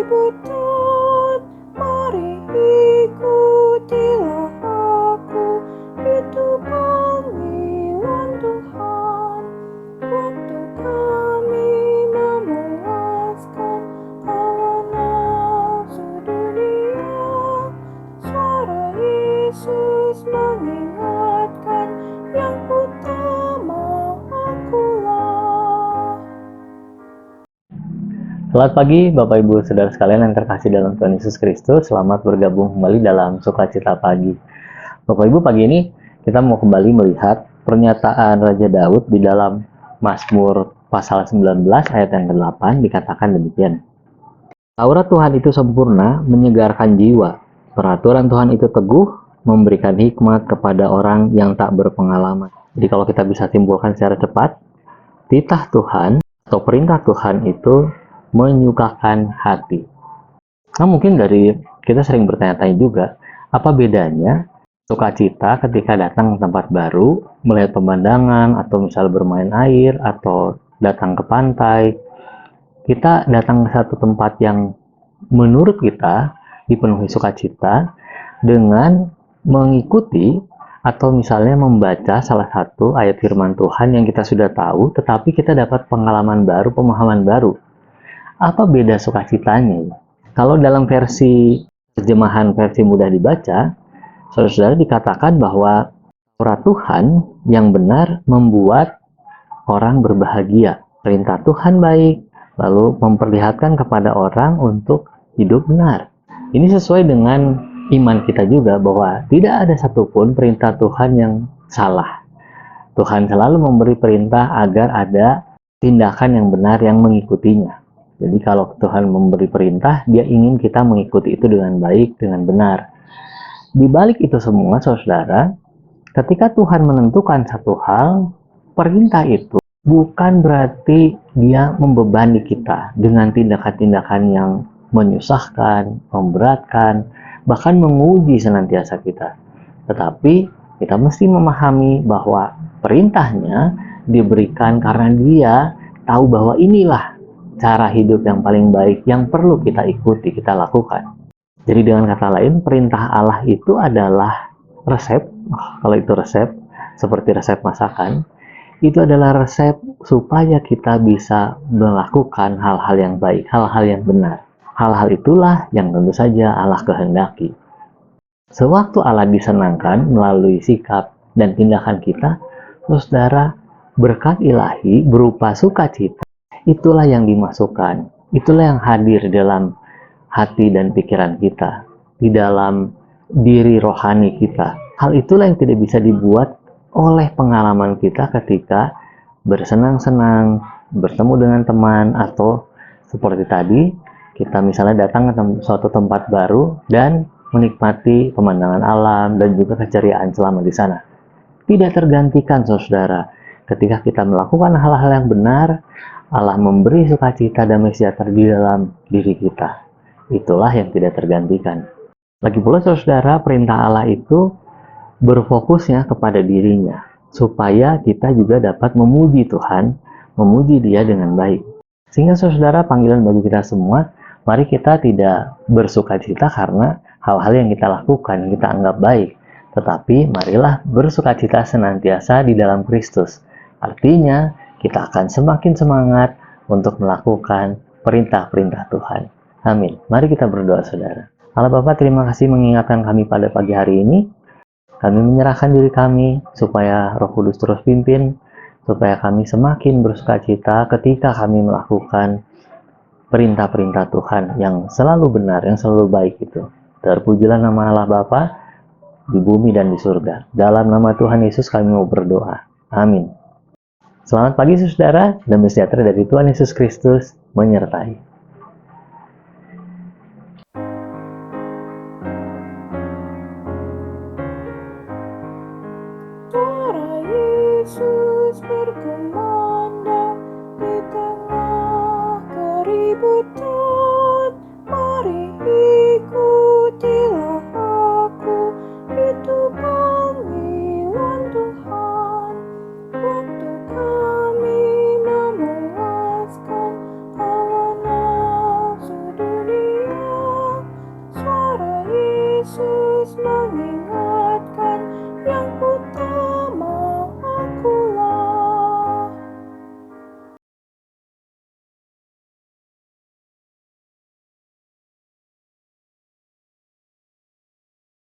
betul, mari ikutilah aku, itu panggilan Tuhan. Waktu kami memuaskan hawa nafsu dunia, suara Yesus mengingatkan yang utama akulah. Selamat pagi Bapak Ibu Saudara sekalian yang terkasih dalam Tuhan Yesus Kristus. Selamat bergabung kembali dalam Sukacita Pagi. Bapak Ibu, pagi ini kita mau kembali melihat pernyataan Raja Daud di dalam Mazmur pasal 19 ayat yang ke-8 dikatakan demikian. Taurat Tuhan itu sempurna, menyegarkan jiwa. Peraturan Tuhan itu teguh, memberikan hikmat kepada orang yang tak berpengalaman. Jadi kalau kita bisa simpulkan secara cepat, titah Tuhan atau perintah Tuhan itu menyukakan hati. Nah, mungkin dari kita sering bertanya-tanya juga, apa bedanya sukacita ketika datang ke tempat baru, melihat pemandangan, atau misalnya bermain air, atau datang ke pantai. Kita datang ke satu tempat yang menurut kita dipenuhi sukacita dengan mengikuti atau misalnya membaca salah satu ayat firman Tuhan yang kita sudah tahu, tetapi kita dapat pengalaman baru, pemahaman baru. Apa beda sukacitanya? Kalau dalam versi terjemahan versi mudah dibaca, saudara-saudara dikatakan bahwa Taurat Tuhan yang benar membuat orang berbahagia. Perintah Tuhan baik, lalu memperlihatkan kepada orang untuk hidup benar. Ini sesuai dengan iman kita juga bahwa tidak ada satupun perintah Tuhan yang salah. Tuhan selalu memberi perintah agar ada tindakan yang benar yang mengikutinya. Jadi kalau Tuhan memberi perintah, dia ingin kita mengikuti itu dengan baik, dengan benar. Di balik itu semua, saudara, ketika Tuhan menentukan satu hal, perintah itu bukan berarti dia membebani kita dengan tindakan-tindakan yang menyusahkan, memberatkan, bahkan menguji senantiasa kita. Tetapi kita mesti memahami bahwa perintahnya diberikan karena dia tahu bahwa inilah cara hidup yang paling baik yang perlu kita ikuti, kita lakukan. Jadi dengan kata lain, perintah Allah itu adalah resep. Kalau itu resep, seperti resep masakan, itu adalah resep supaya kita bisa melakukan hal-hal yang baik, hal-hal yang benar. Hal-hal itulah yang tentu saja Allah kehendaki. Sewaktu Allah disenangkan melalui sikap dan tindakan kita, saudara, berkat ilahi berupa sukacita, itulah yang dimasukkan, itulah yang hadir dalam hati dan pikiran kita, di dalam diri rohani kita. Hal itulah yang tidak bisa dibuat oleh pengalaman kita ketika bersenang-senang, bertemu dengan teman, atau seperti tadi, kita misalnya datang ke suatu tempat baru dan menikmati pemandangan alam dan juga keceriaan selama di sana. Tidak tergantikan, saudara, ketika kita melakukan hal-hal yang benar, Allah memberi sukacita dan sejahtera di dalam diri kita. Itulah yang tidak tergantikan. Lagi pula, saudara, perintah Allah itu berfokusnya kepada dirinya, supaya kita juga dapat memuji Tuhan, memuji Dia dengan baik. Sehingga, saudara, panggilan bagi kita semua, mari kita tidak bersukacita karena hal-hal yang kita lakukan, yang kita anggap baik. Tetapi marilah bersukacita senantiasa di dalam Kristus. Artinya, kita akan semakin semangat untuk melakukan perintah-perintah Tuhan. Amin. Mari kita berdoa, saudara. Allah Bapa, terima kasih mengingatkan kami pada pagi hari ini. Kami menyerahkan diri kami supaya Roh Kudus terus pimpin, supaya kami semakin bersukacita ketika kami melakukan perintah-perintah Tuhan yang selalu benar, yang selalu baik itu. Terpujilah nama Allah Bapa di bumi dan di surga. Dalam nama Tuhan Yesus kami mau berdoa. Amin. Selamat pagi, saudara, dan sejahtera dari Tuhan Yesus Kristus menyertai.